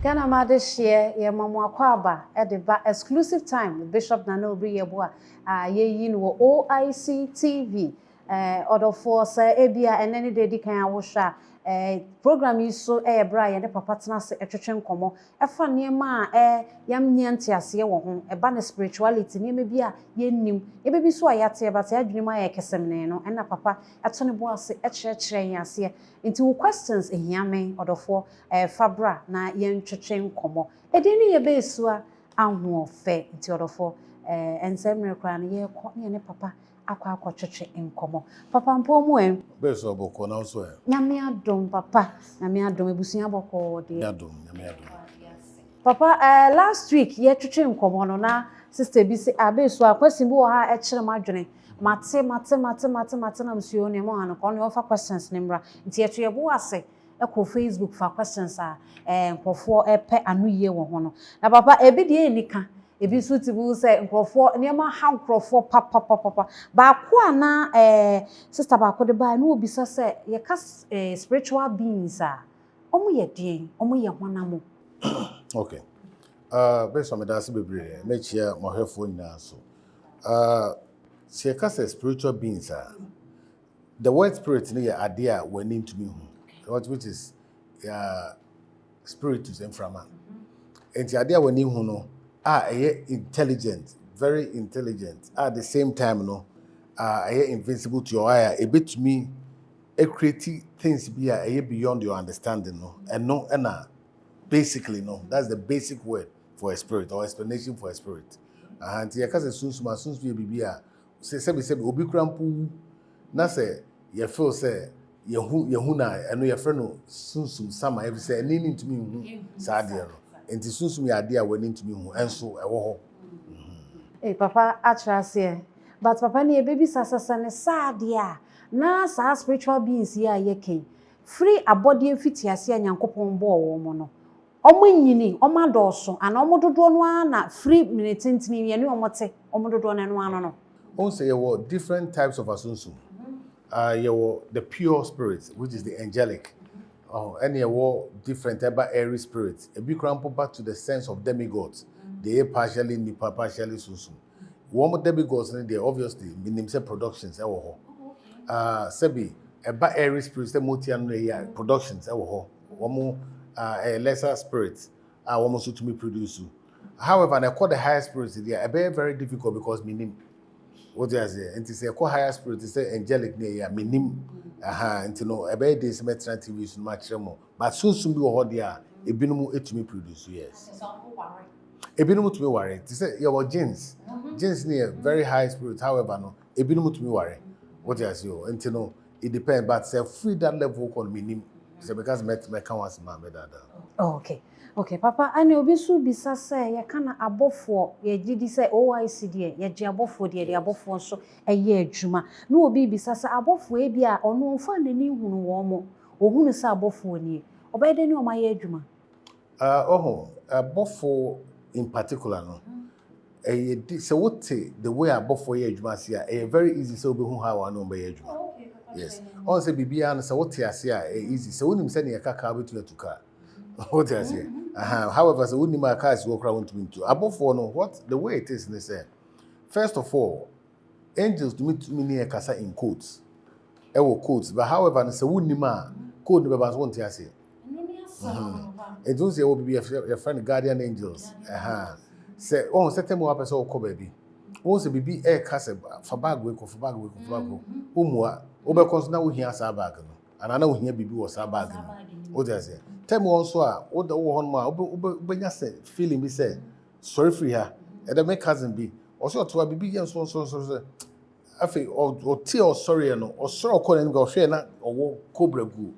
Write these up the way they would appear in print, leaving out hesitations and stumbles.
Ghana Mother share ye mama kwaba at the exclusive time with Bishop Nana Obi Yeboah ye no O.I.C TV order for say ebia and any day di kan awosha program yi so bra ye ne papa tena se etwetwe nkomo efa niema yam nyanti ase wo ho eba na spirituality niema bia ye nim ye bebi so ayate but adwene ma ye kesem ne no na papa eto ne bo ase ekyerekere yan ase nti wo questions ehiame order for fabra na ye ntwetwe nkomo edini ye besua anho fe nti order for ensemre kra na ye ko ne papa akwa twetwe nkomo papa mpomu beso boko na so nyame adom papa nyame adom ebusunya boko de nyame adom papa last week ye twetwe nkomo no na sister bi se abeso akwasi bi wo ha ekere madwene mate na msuo ne mo ano ko ne offer questions ne mra nti eto ye bo ase eko Facebook for questions nkofo epe anuye wo ho no na papa ebi de enika ebi so tibu say nkrofo niema ha nkrofo papa ba ko ana sister ba ko de ba na obisa say ye ka spiritual beings omo ye den omo ye honamo okay based on that bebre na chia mohefo nyina so se ka say spiritual beings the word spirit ne ya ade a wani ntumi hu which is spiritus inframa enti ade a wani hu no intelligent, very intelligent. At the same time, no, invincible to your eye. A bit to me, creative things be beyond your understanding, no, and basically, no. That's the basic word for a spirit or explanation for a spirit. And here, cause soon be say obi krampu na say you feel say yehuna and your friend no soon sama every say any to me sadia no. And the soon me idea went into me and so I wo papa atrase but papa ne baby sasasa ne sadia na sa spiritual beings ya yeke free abodi mfiti ase anyankopon bo wo mo no omo nyini omo adoso ana omo dodo no na free minute ntini ye ne omo te omo dodo no ano no on say you different types of asunsu you the pure spirits which is the angelic. And there were different about airy spirits. A big ramp back to the sense of demigods. They are partially nipa, partially susu. One more demigods, and they obviously meaning say productions. Sebi about airy spirits, the multi-annual productions. One more lesser spirits. One more to me produce. However, and I call the higher spirits. They are very difficult because meaning. What they say, and to say call higher spirit, to say angelic near minim, and to know a bad day, Symmetra TV is much more. But soon be what they are, a binomu to me produce, yes. A binomu to me worry. To say your jeans near very high spirit, however, no, a binomu to me worry. What they say, and to know it depends, but say free that level on minim, say because my canvas, my dada. Okay, papa, ane obi su bisa say ye kana abofo ye gidi say O.i.C de ye gi abofo de abofo so eye adwuma na obi bisa say abofo e bia ono mfa nani hunu wo mo ohunu say abofo ni obede ni o ma ye adwuma abofo in particular no say what the way abofo ye adwuma say very easy say obi hu how anu be ye adwuma yes on say bibia no say what ase easy say wonim say ne ye kaka betu atuka what I say. However, so wouldn't my cars walk around to me too. Above all, no, what the way it is, they say. First of all, angels to meet me near casa in quotes. Quotes, but however, they say wouldn't my code the babas won't say. It don't say will be your friend guardian angels. Say, oh, set them up as all co baby. Also be air castle for bag week of bag week of bag. Umwa, Obercons now here as our bag. And I know here be was our bag. What I say. Tell me also, what the one man, Obenya said, feeling me say, sorry for her, and then my cousin be. Also, to be young so. I feel or tea or sorry, or sorrow calling go share not or cobra goo.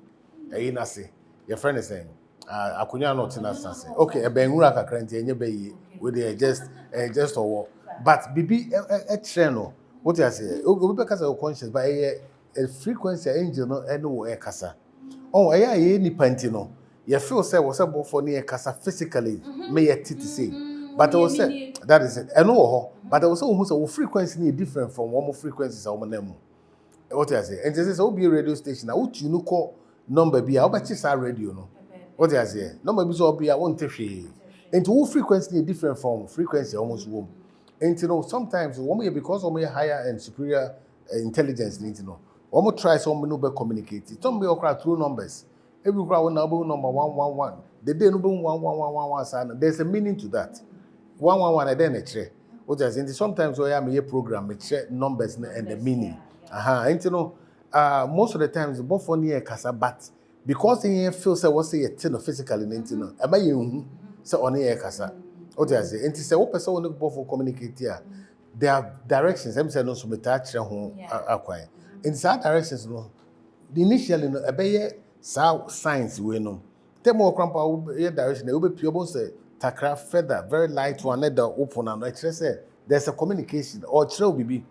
I say, your friend is saying, I could not in us say, okay, a bangura cranty and your baby with the just or but be a channel. What I say, because of conscience by a frequency angel no anywhere casa. Oh, any pantino. You feel say was about for near casa physically, may a titty say. But I was say that is it. I know, but I was almost a frequency different from one more frequencies of my name. What I say, and this is all be a radio station. I would you know call number be our batches are radio no. What you say? No maybe so be I won't take she. And to frequency different from frequency almost womb. And you know sometimes because of higher and superior intelligence need to know. One try some no be communicate. Some be okra through numbers. Every crowd number 111. The day number 1111. There's a meaning to that. 111 and then a chair. What you say? Sometimes we am a program it share numbers and the meaning. And you know most of the times both for near kasa but because he feels say what say a physically you know am I say on air kasa what you say and say what person want both for communicate here there are directions I'm saying no so meta kire ho akwan in that directions no initially no ebeye science we no tell more crampa direction e will be pure say takra feather very light one that open and I say there's a communication or chiro bibi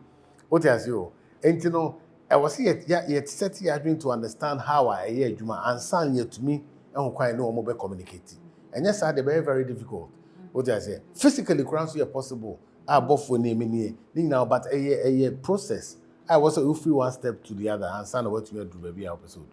what you say and you know I was here yet set here to understand how I hear Juma and sound yet to me and quite know mobile communicating. And yes, they very, very difficult. What I say? Physically, crowns are possible. I both for naming now, but a process. I was a free one step to the other and sound what you do baby episode.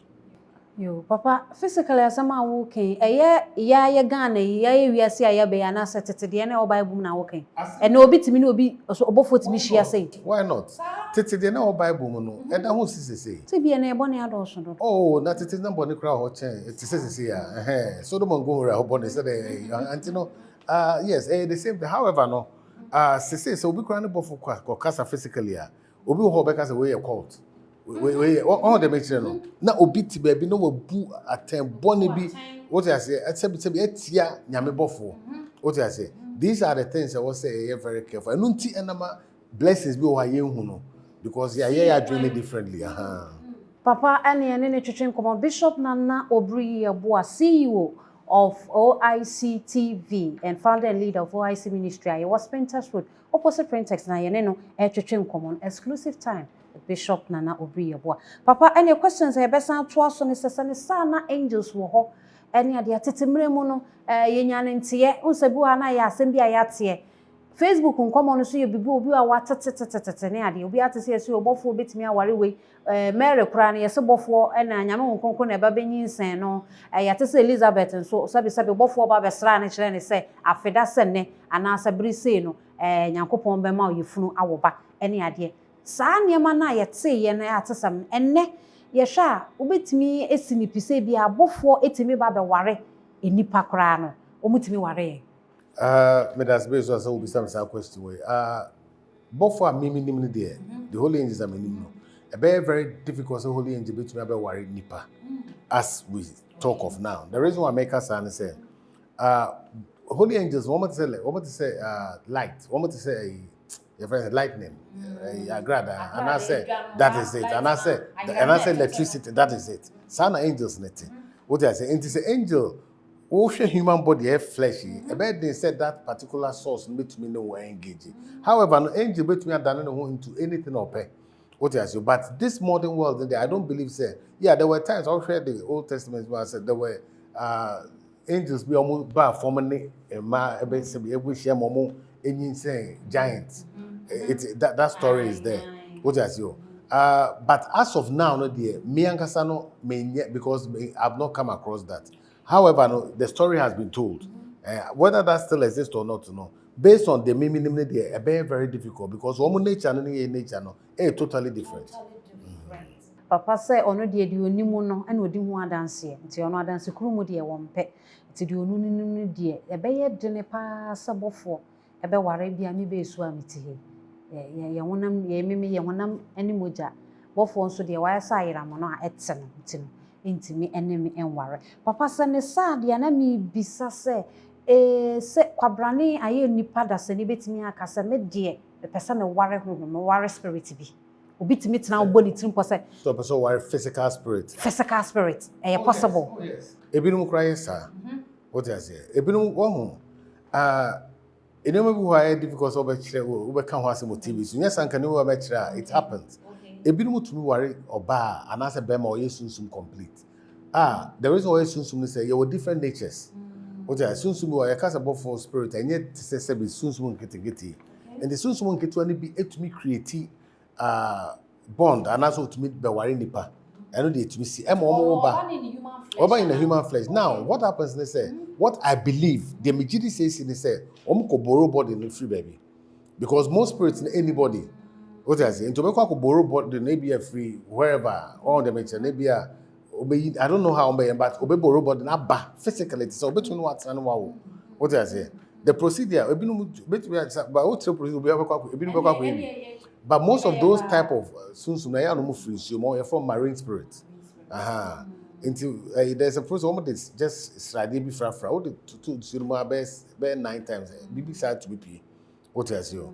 Yo, Papa, physically as I'm walking, ya Ghana, we are see a be an asset to the end of Bible now walking. And no bit me no be above what me she say. Why not? Tete the now Bible no, and I won't say. To be an bonny adoption. Oh, not it is not bonny crowd hot chain. It says here. So the Montgomery bonny said, and you know, yes, the same thing. However, no, say so we crying about for casa physically. Obi ho because away a court. We all the material no na obi ti ba bi no wabu atem boni bi what I say except etia nyame bofo what I say these are the things I was say very careful and nti enama blessings bi o haye hu no because ya dream differently Papa ene ne twetwe nkomo Bishop Nana Obri Yeboah CEO of O.I.C TV and founder and leader of O.i.C ministry I was Spiritus Road opposite Printex na ye no twetwe nkomo exclusive time Bishop Nana Obri Yeboah. Papa, any questions I best to us on the sana angels wo ho. Any adia tetemre mu no ye nyane ntie unsebu ana ya asem bia ya tie. Facebook nkomo no so ye bibi obi a watetetetete ne ade obi atese ye so obofo betimi aware we Mary kura ne ye se bofo na nyame nkonko na eba benyinsen no ya tese Elizabeth nso sabi bofo ba besra ne kire ne se afeda se ne ana asabri se no nyankopon be ma oyefunu awoba ene ade saa niema na yete ye na atesam enne ye hwa obetimi esinipise bia abofo etimi ba be ware enipa kra no omutimi ware me das based on so be some question way bofo a mimi nim there the holy angels am nim no a very difficult so holy angel betimi be ware nipa as we talk of now the reason why make us say holy angels want to say light want to say your friend lightning, agrada, and I said that is it, and I said electricity, that is it. Sana angels netting. What I say, it is an angel. Ocean human body have fleshy. A bed they said that particular source makes me know we're engaging. However, an angel between me and into anything or pay. What I say, but this modern world, I don't believe say. Yeah, there were times I'll share the Old Testament where I said there were angels be almost bar formally ma every share momo any say giants. That story is there. What I say. But as of now, no dear, me and Kasano may because I've not come across that. However, no, the story has been told. Whether that still exists or not, no. Based on the minimum, they are very difficult because woman nature and nature no, totally different. Papa say ono de onimu no na odi hu adanse nti ono adanse krumu de wompe nti de onu ninu de ebeye dene pa sabofo ebe ware bia mi be su amiti he ye wonam ye meme ye wonam animoja bofo nso de wa sa ayiramo no a etse no nti no ntimi enemi enware papa se ne sa de na mi bisa se se kwabrane aye nipa da se ne betimi aka se me de pesa me ware ho me ware spirit bi obitimi tena oboni trimpo se so person ware physical spirit possible yes ebinum cry sir what I say ebinum wo enema bi why difficult so be kire wo be kan ho asem TV so nya sanka ne wo be kire it happens ebinum tumi ware oba anase be ma oye sunsum complete the reason why sunsum say you have different natures what I sunsum wo yakasa about for spirit and yet say be sunsum nketegeti and the sunsum nketu ani bi etumi create bond and also to meet be ware nipa I know they to see in the human flesh. Now, what happens they say, what I believe, the majority says in say, borrow body in free baby. Because most spirits in anybody, what I say, into borrow body maybe a free wherever, all the mention, maybe I don't know how but borrow body not physically, so between what's and what I say. The procedure, but most of those type of you're from marine spirits. There's a process almost just slightly be fra. What the two best 9 times. Bibi side to be. What else you?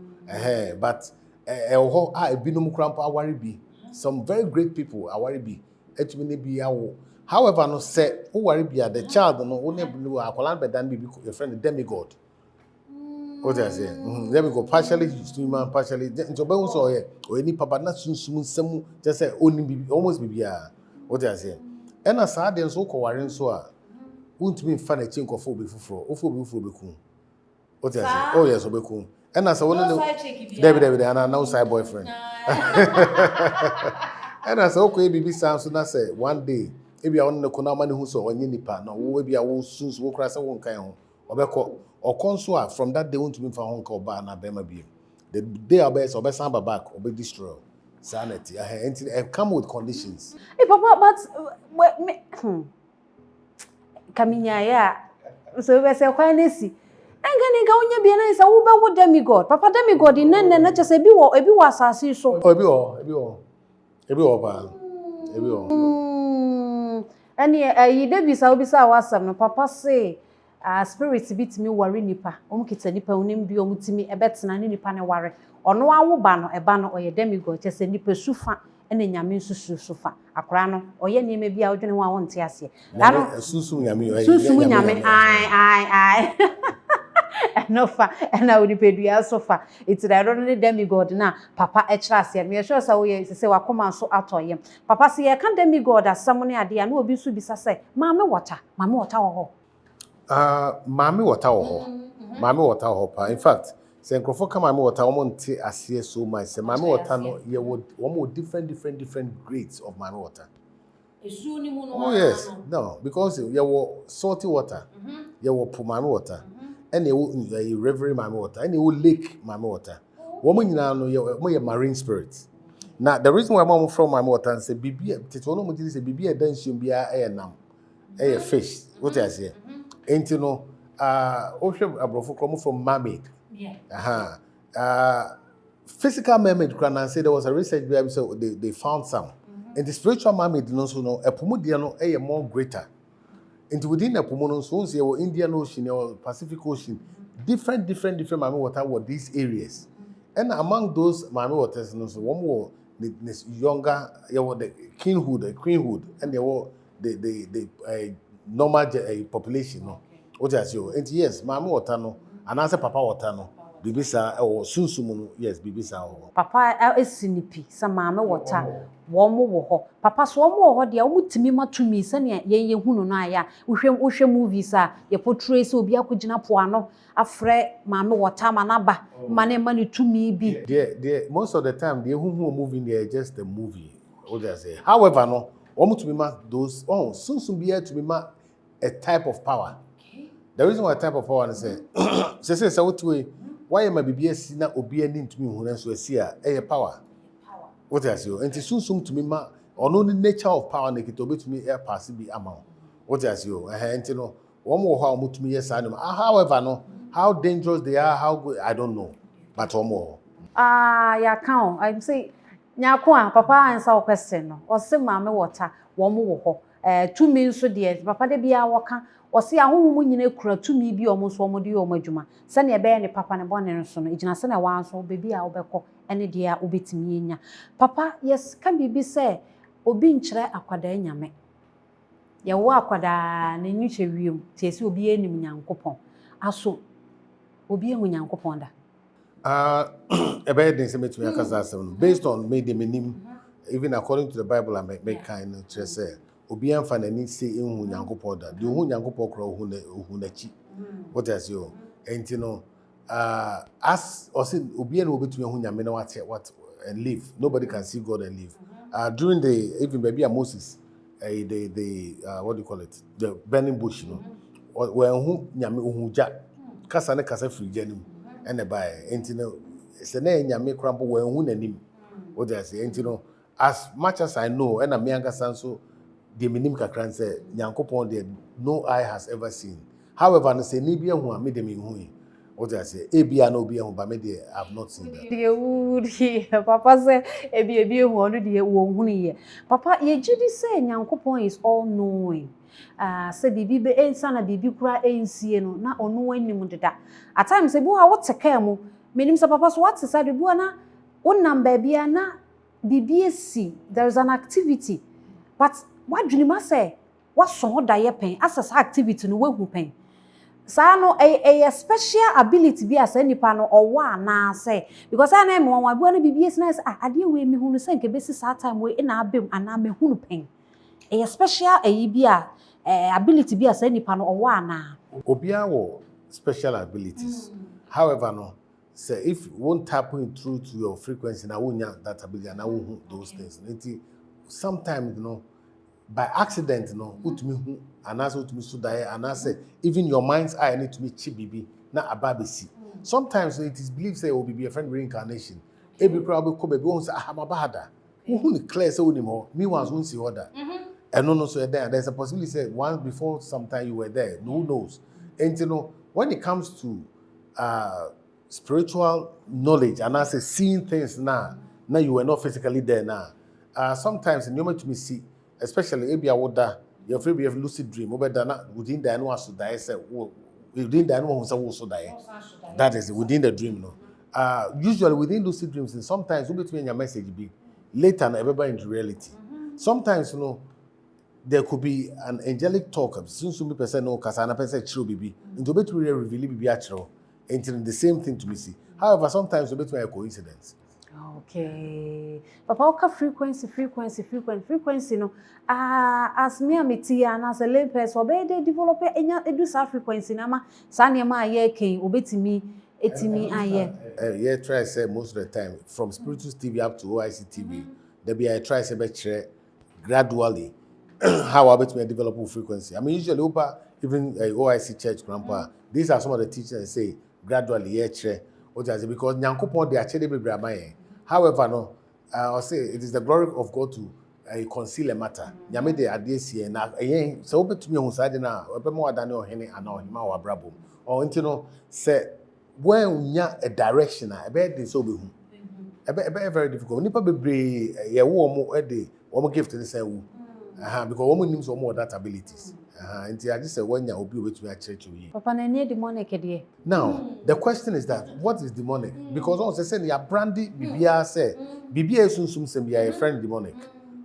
But binum cramp awari be. Some very great people awari be. Etumini be awo. However, no say who worry be the child no only akolan be dan be your friend the demigod. What I say? There we go. Partially human, partially. Into be so or any papa na sunsum nsemu just say only be almost be bia. What I say? And as I did so cowering so won't mean fan a chink of phobia for beku. What I say? Oh yes, obeku. And as I want to David and I know side boyfriend. And as okay, baby sounds so say one day. Maybe I want to know money who saw any nipa. No, maybe I will soon walk across a one kind or console from that day won't mean for Hong Kong bar na bema be. The day I best or best samba back or be destroy sanity. I come with conditions. Hey, Papa, but Kaminya, yeah. So we say, why nesi? And can you go on your bien is a uber with demigod? Papa demigod in none and just a be was as so. Every And ye Davis, I'll be so awesome. No, Papa say, spirits beat me worry nipa. Kita nipa unim do mutimi a bet na nipa ne worry. Or no one banner a banner or a demigod, just a nipa sufa and a yamin sufa. A crano or ye may be out in 1 tears here. Susu yami. Aye. No fa and I would pay you so far. It's the only demigod now. Papa etras me sure so we say wa come so atoyem. Papa say I can't demigod as someone idea no obi so bisa say mama water wo ho. Mama water wo ho. In fact, say nkrofo come mama water wo nte ase so much. Say mama water no ye would one different grades of mama water. Oh yes, no, because you were salty water, you were mama water. And you reverie my water, and you lake my water. Woman, you know, you're marine spirits. Now, the reason why I'm from my water and say, Bibi, Titono, is a Bibi, a dance, you'll be a fish. What I say? Ain't you know, ocean abroad come from mermaid. Physical mermaid, can say there was a research where so they found some. And the spiritual mermaid, you know, a Pumudiano, a more greater. Into within the Pomono zones, your Indian Ocean or Pacific Ocean, different Mami water were these areas. And among those Mami waters, one more this younger, the kinghood, the queenhood, and they were the normal population. What I say, and yes, Mami water no, and answer Papa water no, Bibisa or Sunsumuno, yes, Bibisa. Papa is sinipi, some Mama water. Wo papa so wo ho de omutimi matumi sane ye hunu no aya wohwe movies a ye portray se obi akogina po ano afre maame wota manaba mane mane tumi bi the most of the time the who movie there just the movie what I say. However no omutumi ma those sunsun be to be ma a type of power. Okay. The reason why a type of power is say what way why am I be si na obi ani ntumi hu na so asi a power. What I say? And it's soon to me, ma, or no nature of power, naked to me, air pass be amount. What I say? And you know, one more how much me, yes, I know. However, no, how dangerous they are, how good, I don't know. But one more. Yeah, count. I say, Nyakwa, Papa answer question. Or say, Mamma water, one more. 2 means so dear, Papa de be our can. Or see a woman in a crowd to me be almost one more or majuma. Send a bear and papa and bonnet and son. It's not send a one so baby I'll be called any dear obit me. Papa, yes, can be say, or being chere aquada nyame. Ya walk aquada, and you shall view, says you'll be any young coupon. Also, will be a young couponda. A bad thing to me based on made the minim, even according to the Bible, I make kind to say. Obi amfa na ni se ehun Nyankopon da de ohun Nyankopon kro ohun na chi what I say enti no as osin obi na obetumi ehun Nyame na what and live nobody can see God and live during the even maybe Moses, the what do you call it? The burning bush, you know. When who nyame uhuja kasa ne kasa free janim and the buy entino it's na nyame krampo when who nanim what I say entino as much as I know and me anga sanso the minim kakran say nyankopon there no eye has ever seen however no say ni bia hu a me dem hu what I say ebia no bia hu ba me there I have not seen that the woody papa say ebi hu onu de wo hu ye papa ye gidi say nyankopon is all knowing say bibi be ensa na bibi kura ensie no na ono anim deda at times say bo ha what teka mu menim say papa so what say do bo na wonam ba bia na bibi esi there is an activity but what dream say what so da ye pen as activity no wehu pen sa no a special ability bi asa nipa no owa na say because I na me won wa bibi esi na say ade we mi hunu say nke besi sa time we na abem ana me hunu pen a special bi ability bi asa nipa no owa na obia wo special abilities however no say if won't tap in through to your frequency na wonya that ability na wo those things sometimes you know by accident you know utumi hu anase utumi so die anase even your mind's eye need to be chibibi na ababesi sometimes it is believed say will be a friend reincarnation every probably ko baby won say amabahada who ni clear say woni mo me once won see order and no so there's a possibility say once before sometime you were there who knows and you know when it comes to spiritual knowledge and I say seeing things now you were not physically there now sometimes in your to me see especially if you are you're afraid you have lucid dream within the animal so die say within the animal so die that is within the dream no usually within lucid dreams and sometimes you between your message be later and everybody into reality sometimes you know there could be an angelic talk since some people say no kasana person chiro bibi into between reveal bibi achiro and the same thing to me see however sometimes you between a coincidence. Okay. Papa, okay, frequency no. As me ameti and as a lay person, they develop a do sa frequency na ma sa niema aye ken obetimi etimi aye. Yeah, try say most of the time from Spiritus TV up to O.i.C TV, there be I try say be gradually how I bet me develop frequency. I mean usually even O.i.C church grandpa. These are some of the teachers that say gradually yeah what I say because nyankopon dey actually be bramaye. However, no, I'll say it is the glory of God to conceal a matter. Nyame de adesi na so obetumi hu sade na obemo adane ohene ana ohima wa brabo. Or ntino say when unya a direction e be dey so behu. E be very difficult. Nipa bebre ye wo mo e dey wo gift dey say wu. Because wo nim so mo that abilities. Nti I just say when ya obi obetumi a church you. Papa na nie demonic dey. Now, the question is that what is demonic? Because also say ya brandy bibia say bibia sunsum say be a friend demonic.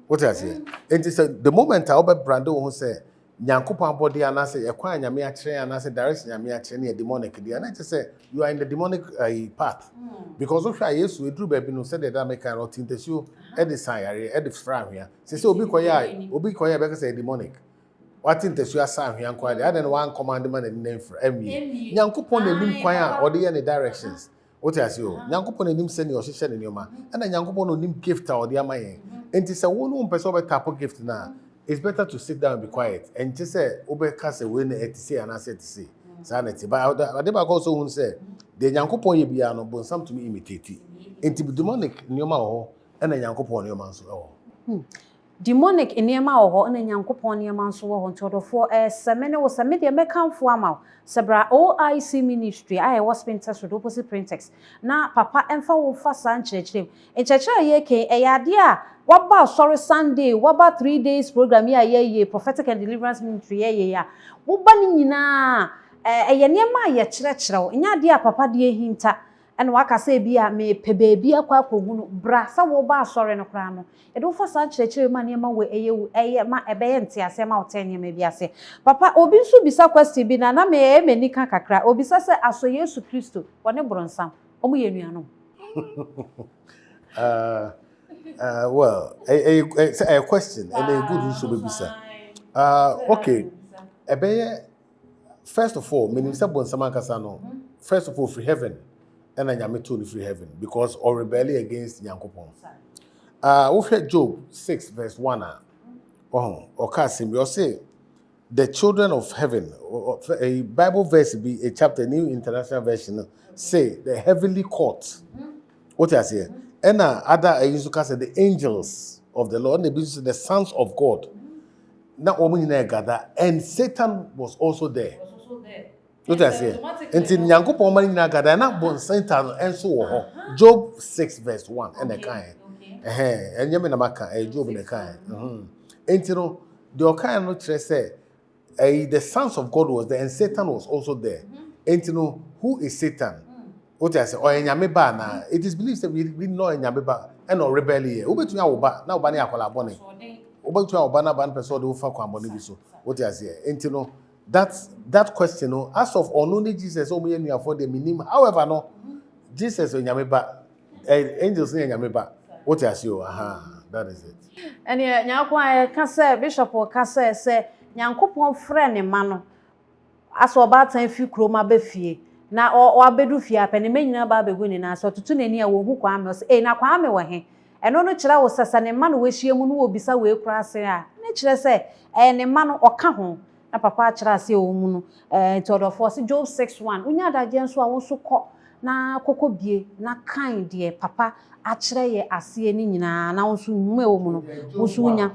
What I say? And it is the moment I obe brando who say nyankopon body and I say e kwan nyame a kire and I say direction nyame a kire na demonic dey. And I just say you are in the demonic path. Because of sha Yesu edru ba bi no say that make an rotintesu e dey san yare e dey fra hwea. Say obi koya be say demonic. What in the Sua Sam here and quiet, I don't one commandment and name for Emmy. Yankupon and Nim Quire or the any directions. What I say, Yankupon and him send your session in your man, and then Yankupon on him gift or the Amaye. And it's a one person type of gift now. It's better to sit down and be quiet and just say, Obercast a win at say and I said to say, sanity. But I never also won't say, the Yankupon ye be an obon some to me imitate. Into demonic Noma and a Yankupon your man's demonic enema oho na nyankopon niema nso wo ho ntodofo semene wo semede mekanfo ama sebra O.i.C ministry I was Spiritus with opposite printex na papa emfa wo fa san chirechirem enchechire ye ke eyade a waba sorry Sunday waba 3 days program ye prophetic and deliverance ministry ye ya wo ba ni nyina eye niema ye chirechire nya de a papa de hinta and waka say bia me pe baby akwa kogu bra sa wo ba asore no kra no e do fa sa chirechire ma niema we eye ma ebeye nte ase ma otene ma bi ase papa obi nso bisa question bi na me nika kakra obi sa se aso Yesu Kristo wone bronsam omo ye nuanom well a question and a good nso be bisa okay ebeye first of all meaning say bronsam ankasa no first of all free heaven and nyame to free heaven because or rebellion against Yankopon. we Job 6 verse 1 or Kasim, you say the children of heaven, a Bible verse be a chapter, New International Version, say the heavenly court. What I say? And other you say the angels of the Lord, the sons of God. Now gather, and Satan was also there. What I say? Until Nyankopon man nyina gather, na bon Satan enso wo ho. Job 6 verse 1 and the kind. And yemi na maka Job the kind. Until no the okan no kire say the sons of God was there and Satan was also there. Until no who is Satan? What I say? Or nyame ba na it is believed that we know nyame ba and or rebellion. Obetumi awoba na oba na akola bone. Obetumi awoba na ban person do fa kwambone bi so. What I say? Until no that question, no, as of only Jesus, for the minimum. However, no, Jesus and Yameba, angels in Yameba. What you say? That is it. And Nyakwa can say, Bishop or Cassa say, Yankopon friend and mano. As about time few croma befie. Na or bedu fia penny main baby winning us or to tune near who quamos, a na quame were he. And no chira was as an man wish you will be so well crassing. Nature say, and a man or come na papa kyerɛ ase o mu no to the force Job 6:1 unya adagye nso a wo so kɔ na kokobie na kan de papa akyerɛ ye ase ni nyina na wo so mu e wo mu no wo so unya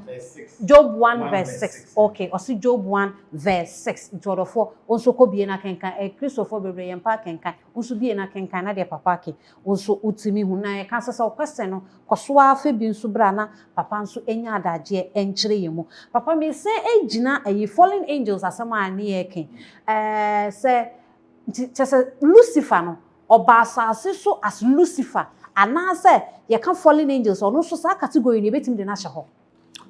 Job 1 verse 6 okay osi Job 1 verse 6 to the force wo so kobie na kenkan Christopher bebre ye mpa kenkan wo so bie na kenkan na de papa ke wo so utimi hu na ye kan sesa question no koso afa bi nso bra na papa nso enya adagye enkyerɛ ye mu papa me say ejina ayi fallen angels asama ani eke say Lucifer no oba asase so as Lucifer ana say ye can fallen angels or no so sa category ni betim de na hye ho.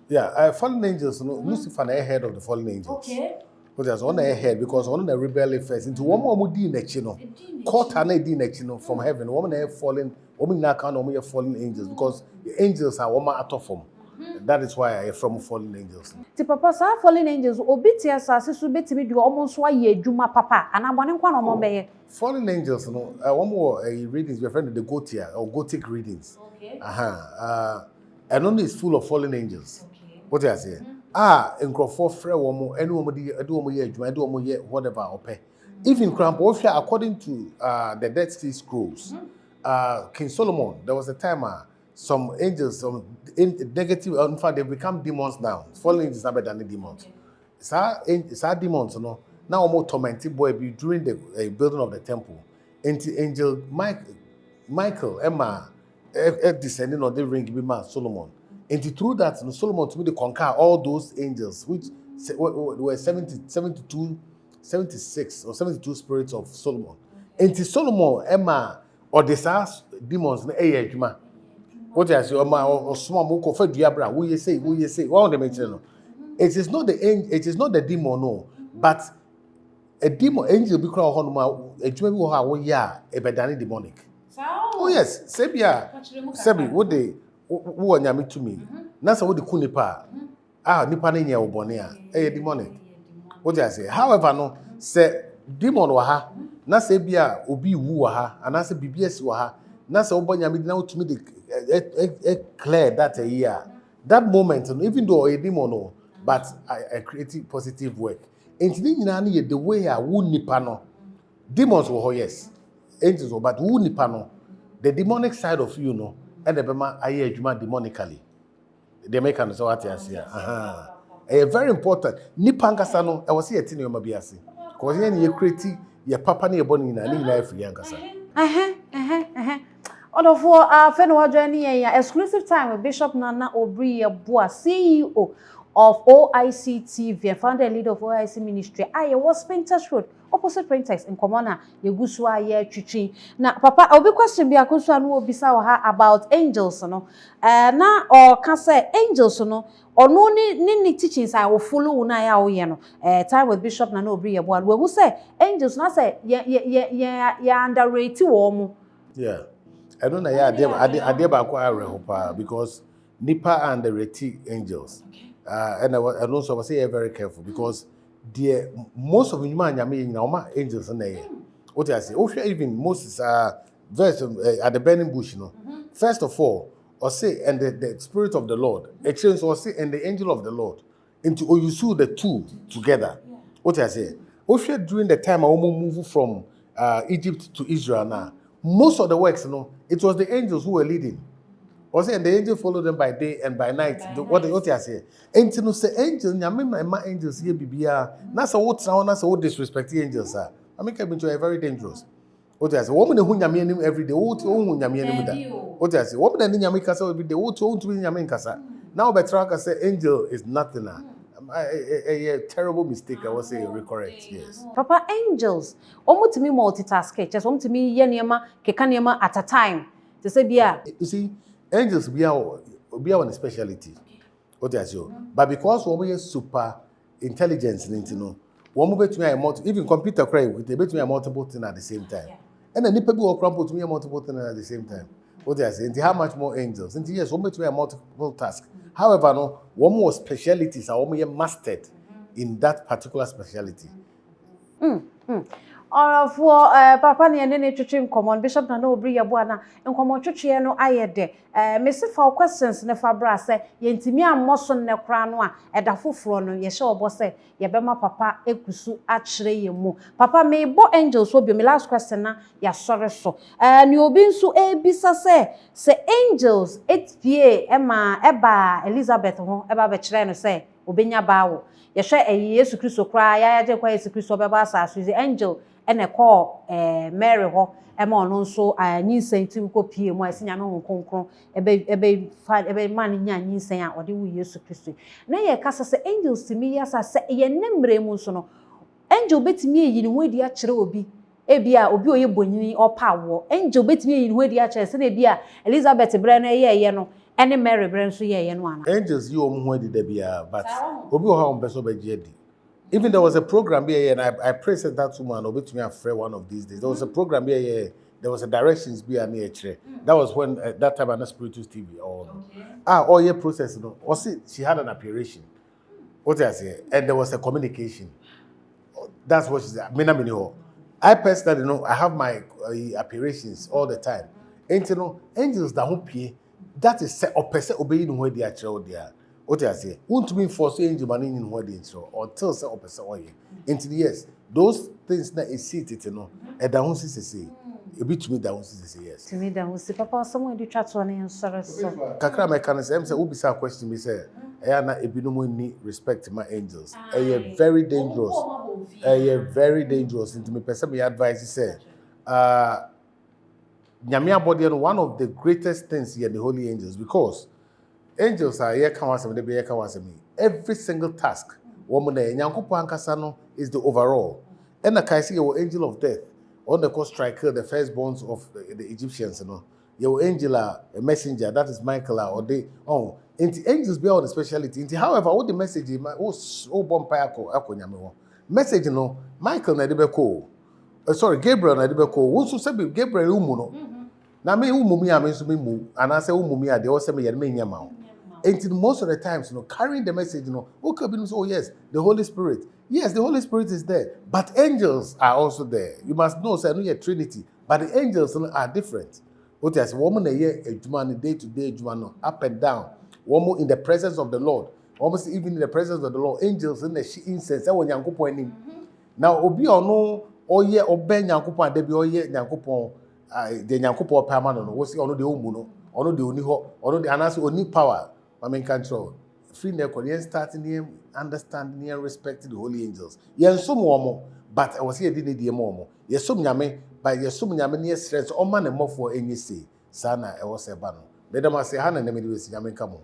Yeah, fallen angels, no, Lucifer is head of the fallen angels. Okay. But there's one head because one of the rebellion first into one more di next, caught an di next, from heaven. Woman have fallen, woman now can't only fallen angels because the angels are woman out of form. That is why I am from fallen angels. Ti papa sa fallen angels obiti asase so betimi di omonso aye adwuma papa ana bone kwa no mo beye. Fallen angels, no, one more readings we referring to the Gotia or Gothic readings. Okay. And only is full of fallen angels. Okay. What I say? Nkrofo frɛ wo mo ene wo mo di ade wo mo ye adwuma ade wo mo ye whatever ope. Even crampo according to the Dead Sea Scrolls, King Solomon, there was a time some angels, some negative, in fact, they become demons now. Fallen angels are better than the demons. It's our demons, you know. Now, more tormented boy be during the building of the temple. Angel Michael, Emma, descending on the ring, be man Solomon. And through that, Solomon to be the conquer all those angels, which were 72, 76 or 72 spirits of Solomon. And Solomon, Emma, or the demons, what I say, or small moko for diabra, who you say, one of them mention. It is not the demon, no, but a demon angel be called honma, a jewel who are a bedani demonic. Oh, yes, Sebi, what they who are yami to me. Nasa what the kunipa, nipa niya obonia, a demonic. What I say, however, no, say demon waha, Nasa bia obi waha, and Nasa BBS waha, Nasa obonyami now to me the clear that a year. That moment, even though a demon, but I created positive work. And the way I would nipano. Demons were yes. Angels were, but who nipano. The demonic side of you know, and the Bema aye demonically. The Americans so what I say. Very important. Nipankasano, I was here tin your mabiasi. Because you create your papa near bonnie in a life for Yankasa. Order for Fenwa journey exclusive time with Bishop Nana Yeboah, CEO of O.I.C TV and founder and leader of O.i.C ministry. I was Spiritus Road, opposite Printex in Komona, Yegusua ye chichi. Now, Papa, I'll be question be a question who bisa about angels, no. Na or can say angels, no. Or no ni teachings I will follow una ya o ye no. Time with Bishop Nana Yeboah. We who say angels, na say ya underrated woman. Yeah. I don't know. I quite because Nipa and the Reti angels. Okay. And also I was say very careful because most of you man angels in there. What I say? Even Moses verse at the burning bush, you know. First of all, or say, and the Spirit of the Lord. It changes or say, and the angel of the Lord. Into or you sew the two together. What I say? If you're during the time I almost moved from Egypt to Israel now, most of the works, it was the angels who were leading. Or say, and the angel followed them by day and by night. What I say? And you say, angels, my angels here be that's what sound, that's what disrespect angels are. I mean, can be very dangerous. What I say? Woman who nyame every day. What who nyame da? What I say? Woman who nyame kasa every day. What who nyame kasa? Now, better can say angel is nothing. A terrible mistake. I was saying recorrect. Yes. Papa, angels. Omo to me multitask. Just omo to me ye niema keka niema at a time. To say bia. You see, angels be our speciality. What I say? But because we are super intelligence, you know, one bet me even computer cry with a bet me multiple things at the same time. And then people will crumple to me multiple things at the same time. What I say? How much more angels? And yes, one bet me multiple tasks. However, no, one more specialities are only mastered in that particular speciality. For Papa ni ene twetwe nkomo Bishop na obri Yeboah na nkomo twetwe no ayede me se fa questions ne fa bra se yentimi ammoso ne kra no a eda foforo no ye hye obo se ye bema papa ekusu a kire ye mu papa me bo angels obi me last question na ya sore so ni obi nso ebisa se angels etpie eba Elizabeth ho eba be kire no se obenya bawo ye hwe Yesu Kristo kra ya je kwa Yesu Kristo beba asaso the angel and a call Mary ho ema no nso anyinsen tim ko pie mu asinya no nkonkron ebe man nya anyinsen a ode wu Yesu Kristo na ye kasa se angels timi yasa se ye nemre mu nso no angel betimi eyi ne ho di a kire obi ebia obi oye bonyini opawo angel betimi eyi ne ho di a kire se na ebia Elizabeth bre na ye no ene Mary bre nso ye no ana angels you ho di da bia but obi o ha on beso be di. Even there was a program here, and I praised that woman over to me afraid one of these days. There was a program here, there was a directions be near chair. That was when that time on Spiritus TV all year process, Also, she had an apparition. What I say, and there was a communication. That's what she said. I personally I have my apparitions all the time. And angels that won't pay, that is set or person obeying where they are there. What I say, won't mean force angel money in what they show or tell say opposite oil. Into yes, those things that is seated, and that won't say a bit to me that won't say yes. To me, that was Papa, someone do chat one and sorry. Kakra mechanism say, Ubi question me say, I na ebinumu ni respect my angels. Very dangerous. Very dangerous. Into me, person me advice say, Nyamia body one of the greatest things here, the holy angels, because angels are here every single task. Woman Nyankopon ankasa is the overall. And I see your angel of death, on the coast striker, the firstborns of the Egyptians, Your angel a messenger, that is Michael or they angels be all the speciality. However, all the message message Michael na debeko. Sorry, Gabriel na debeko. Who say Gabriel umuno. Na me umumi a me so me mu and I say umumi a they all say me yer me nyama. And most of the times, carrying the message, okay, oh yes, the Holy Spirit. Yes, the Holy Spirit is there, but angels are also there. You must know, say, I know you're Trinity, but the angels are different. What is woman a year, a day to day, up and down. Woman in the presence of the Lord, almost even in the presence of the Lord, angels in the incense. Now, obi ono oye obe nyankopon adebi oye nyankopon the nyankopon permanent. Wo see ono de omu no, ono de oni ho, ono de anase oni power. I mean, control. Free near starting here, understanding here, respecting the holy angels. Yes, some more, but I was here didn't need more. Yes, some yame, but yes, some yame near strength, or man and more for any say. Sana, I was a banner. Madam, I say, Hannah, and then was yame come on.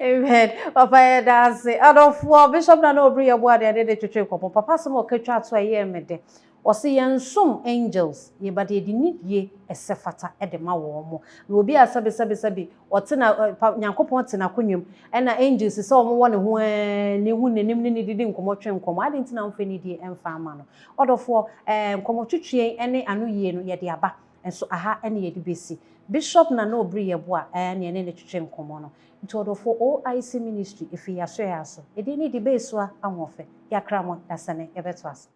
Amen. Papa, that's it. Out of four, Bishop na no bri Yeboah de ade to check up. Papa some o ketwa to aye mede. O se some angels, ye but ye di need ye esefata e de ma wo mo. Na obi asabe o te na Nyankopon te na konwum e na angels se o mo wone ho ne hu nenim ne didi nkomo twe nkomo ade ntina mfa ni di emfa ama no. Odofo nkomo twetwe ene anu yie no ye de aba. Enso aha ene ye di besi. Bishop na no bri Yeboah ne ne twetwe nkomo no. Ntodo for O.i.C ministry if you are so. E di ni di beso a ahofe. Yakra mo dasane ebeto ase.